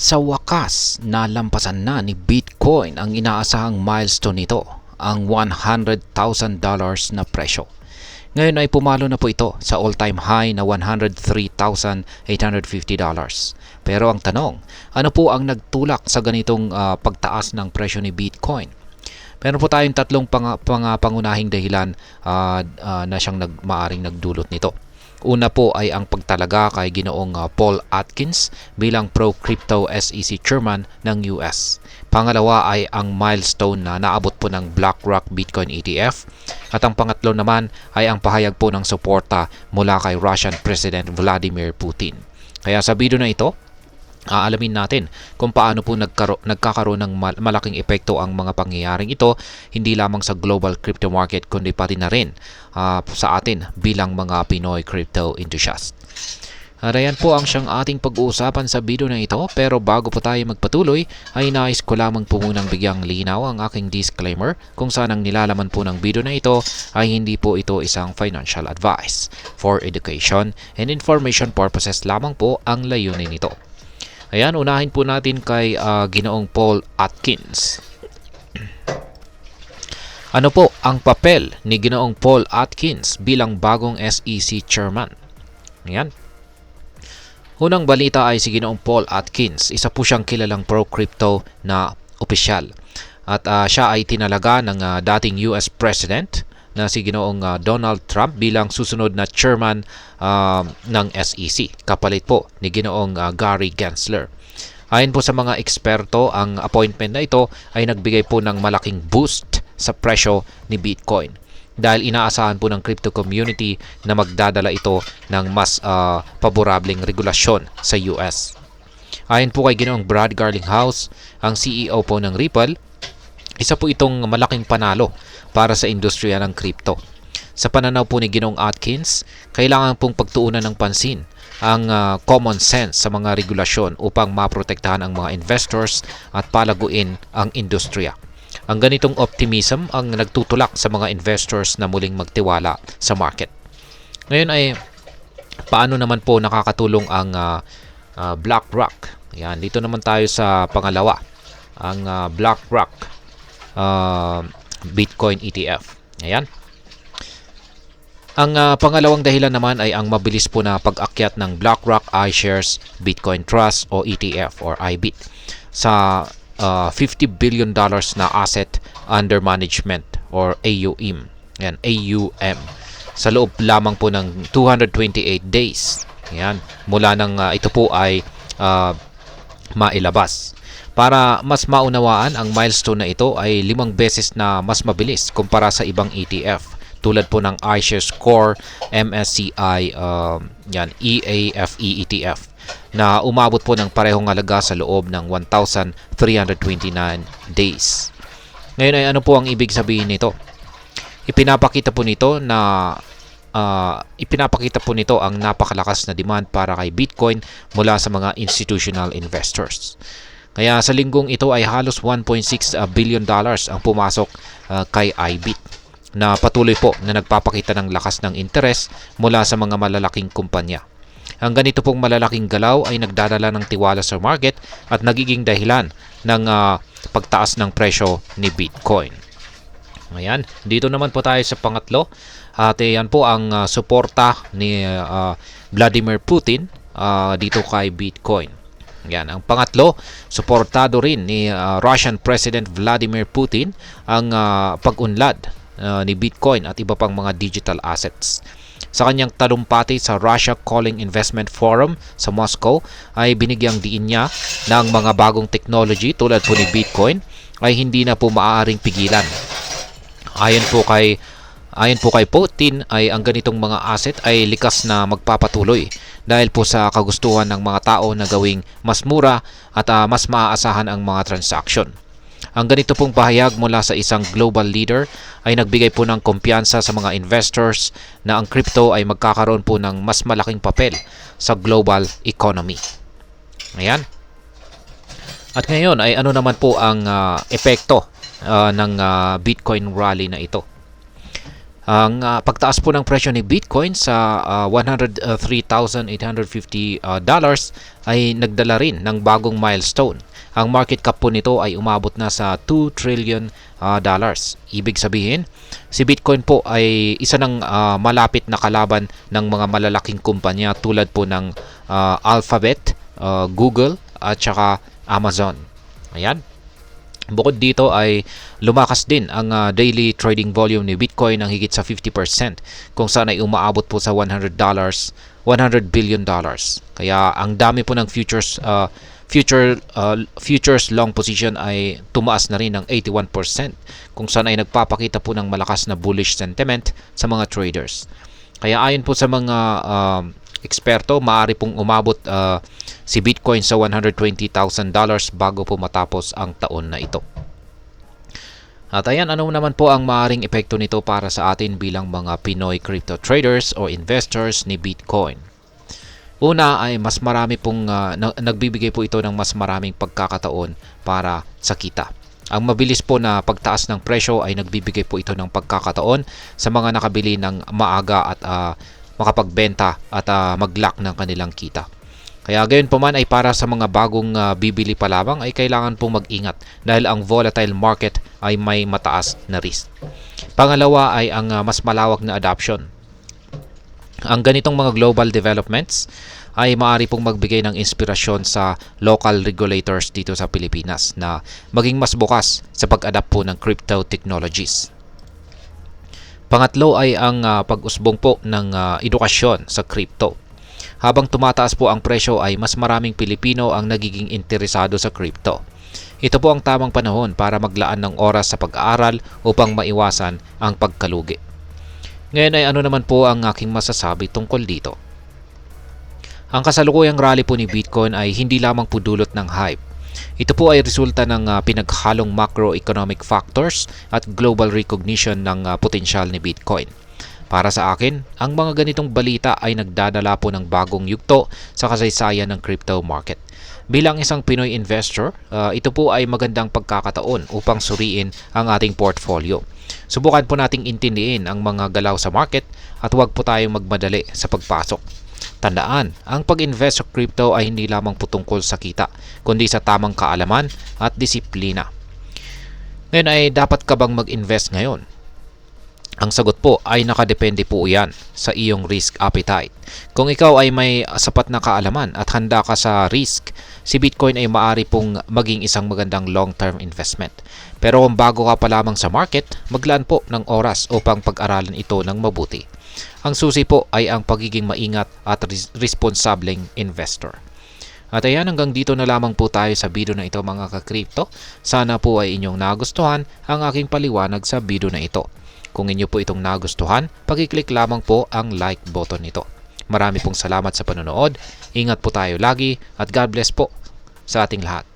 Sa wakas, nalampasan na ni Bitcoin ang inaasahang milestone nito, ang $100,000 na presyo. Ngayon ay pumalo na po ito sa all-time high na $103,850. Pero ang tanong, ano po ang nagtulak sa ganitong pagtaas ng presyo ni Bitcoin? Meron po tayong tatlong pangunahing dahilan na siyang maaring nagdulot nito. Una po ay ang pagtalaga kay Ginoong Paul Atkins bilang pro-crypto SEC chairman ng US. Pangalawa ay ang milestone na naabot po ng BlackRock Bitcoin ETF. At ang pangatlo naman ay ang pahayag po ng suporta mula kay Russian President Vladimir Putin. Kaya sa video na ito, aalamin natin kung paano po nagkakaroon ng malaking epekto ang mga pangyayaring ito, hindi lamang sa global crypto market kundi pati na rin sa atin bilang mga Pinoy crypto enthusiast. Ayan po ang siyang ating pag-uusapan sa video na ito, pero bago po tayo magpatuloy ay nais ko lamang po munang bigyang linaw ang aking disclaimer kung saan ang nilalaman po ng video na ito ay hindi po ito isang financial advice. For education and information purposes lamang po ang layunin nito. Ayan, unahin po natin kay Ginoong Paul Atkins. Ano po ang papel ni Ginoong Paul Atkins bilang bagong SEC chairman? Ayan. Unang balita ay si Ginoong Paul Atkins. Isa po siyang kilalang pro-crypto na opisyal. At siya ay tinalaga ng dating US President na si Ginoong Donald Trump bilang susunod na chairman ng SEC. Kapalit po ni Ginoong Gary Gensler. Ayon po sa mga eksperto, ang appointment na ito ay nagbigay po ng malaking boost sa presyo ni Bitcoin. Dahil inaasahan po ng crypto community na magdadala ito ng mas paborableng regulasyon sa US. Ayon po kay Ginoong Brad Garlinghouse, ang CEO po ng Ripple, isa po itong malaking panalo para sa industriya ng crypto. Sa pananaw po ni Ginoong Atkins, kailangan pong pagtuunan ng pansin ang common sense sa mga regulasyon upang maprotektahan ang mga investors at palaguin ang industriya. Ang ganitong optimism ang nagtutulak sa mga investors na muling magtiwala sa market. Ngayon ay paano naman po nakakatulong ang BlackRock? Yan, dito naman tayo sa pangalawa, ang BlackRock Bitcoin ETF. Ayan. Ang pangalawang dahilan naman ay ang mabilis po na pag-akyat ng BlackRock iShares Bitcoin Trust o ETF or IBIT sa $50 billion na asset under management or AUM. Ayan, AUM. Sa loob lamang po ng 228 days. Ayan, mula nang ito po ay mailabas. Para mas maunawaan, ang milestone na ito ay 5 beses na mas mabilis kumpara sa ibang ETF tulad po ng iShares Core MSCI EAFE ETF na umabot po ng parehong halaga sa loob ng 1,329 days. Ngayon ay ano po ang ibig sabihin nito? Ipinapakita po nito ang napakalakas na demand para kay Bitcoin mula sa mga institutional investors. Kaya sa linggong ito ay halos $1.6 billion ang pumasok kay IBIT na patuloy po na nagpapakita ng lakas ng interes mula sa mga malalaking kumpanya. Ang ganito pong malalaking galaw ay nagdadala ng tiwala sa market at nagiging dahilan ng pagtaas ng presyo ni Bitcoin. Ayan, dito naman po tayo sa pangatlo. At yan po ang suporta ni Vladimir Putin dito kay Bitcoin. Yan, ang pangatlo, suportado rin ni Russian President Vladimir Putin ang pag-unlad ni Bitcoin at iba pang mga digital assets. Sa kanyang talumpati sa Russia Calling Investment Forum sa Moscow ay binigyang diin niya na ang mga bagong technology tulad po ni Bitcoin ay hindi na po maaaring pigilan. Ayon po kay Putin ay ang ganitong mga asset ay likas na magpapatuloy dahil po sa kagustuhan ng mga tao na gawing mas mura at mas maaasahan ang mga transaction. Ang ganito pong pahayag mula sa isang global leader ay nagbigay po ng kumpiyansa sa mga investors na ang crypto ay magkakaroon po ng mas malaking papel sa global economy. Ayan. At ngayon ay ano naman po ang epekto ng Bitcoin rally na ito? Ang pagtaas po ng presyo ni Bitcoin sa $103,850 ay nagdala rin ng bagong milestone. Ang market cap po nito ay umabot na sa $2 trillion. Ibig sabihin, si Bitcoin po ay isa ng malapit na kalaban ng mga malalaking kumpanya tulad po ng Alphabet, Google at saka Amazon. Ayan. Bukod dito ay lumakas din ang daily trading volume ni Bitcoin ng higit sa 50% kung saan ay umaabot po sa $100 billion. Kaya ang dami po ng futures long position ay tumaas na rin ng 81% kung saan ay nagpapakita po ng malakas na bullish sentiment sa mga traders. Kaya ayon po sa mga eksperto, maaari pong umabot si Bitcoin sa $120,000 bago po matapos ang taon na ito. At ayan, ano naman po ang maaaring epekto nito para sa atin bilang mga Pinoy crypto traders o investors ni Bitcoin? Una ay mas marami pong nagbibigay po ito ng mas maraming pagkakataon para sa kita. Ang mabilis po na pagtaas ng presyo ay nagbibigay po ito ng pagkakataon sa mga nakabili ng maaga at makapagbenta at mag-lock ng kanilang kita. Kaya gayon pa man ay para sa mga bagong bibili pa lamang ay kailangan pong mag-ingat dahil ang volatile market ay may mataas na risk. Pangalawa ay ang mas malawak na adoption. Ang ganitong mga global developments ay maaari pong magbigay ng inspirasyon sa local regulators dito sa Pilipinas na maging mas bukas sa pag-adapt po ng crypto technologies. Pangatlo ay ang pag-usbong po ng edukasyon sa crypto. Habang tumataas po ang presyo ay mas maraming Pilipino ang nagiging interesado sa crypto. Ito po ang tamang panahon para maglaan ng oras sa pag-aaral upang maiwasan ang pagkalugi. Ngayon ay ano naman po ang aking masasabi tungkol dito? Ang kasalukuyang rally po ni Bitcoin ay hindi lamang po dulot ng hype. Ito po ay resulta ng pinaghalong macroeconomic factors at global recognition ng potensyal ni Bitcoin. Para sa akin, ang mga ganitong balita ay nagdadala po ng bagong yugto sa kasaysayan ng crypto market. Bilang isang Pinoy investor, ito po ay magandang pagkakataon upang suriin ang ating portfolio. Subukan po nating intindihin ang mga galaw sa market at huwag po tayong magmadali sa pagpasok. Tandaan, ang pag-invest sa crypto ay hindi lamang po tungkol sa kita, kundi sa tamang kaalaman at disiplina. Ngayon ay dapat ka bang mag-invest ngayon? Ang sagot po ay nakadepende po yan sa iyong risk appetite. Kung ikaw ay may sapat na kaalaman at handa ka sa risk, si Bitcoin ay maaari pong maging isang magandang long-term investment. Pero kung bago ka pa lamang sa market, maglaan po ng oras upang pag-aralan ito ng mabuti. Ang susi po ay ang pagiging maingat at responsableng investor. At ayan, hanggang dito na lamang po tayo sa video na ito mga ka-crypto. Sana po ay inyong nagustuhan ang aking paliwanag sa video na ito. Kung inyo po itong nagustuhan, pag-click lamang po ang like button nito. Marami pong salamat sa panonood. Ingat po tayo lagi at God bless po sa ating lahat.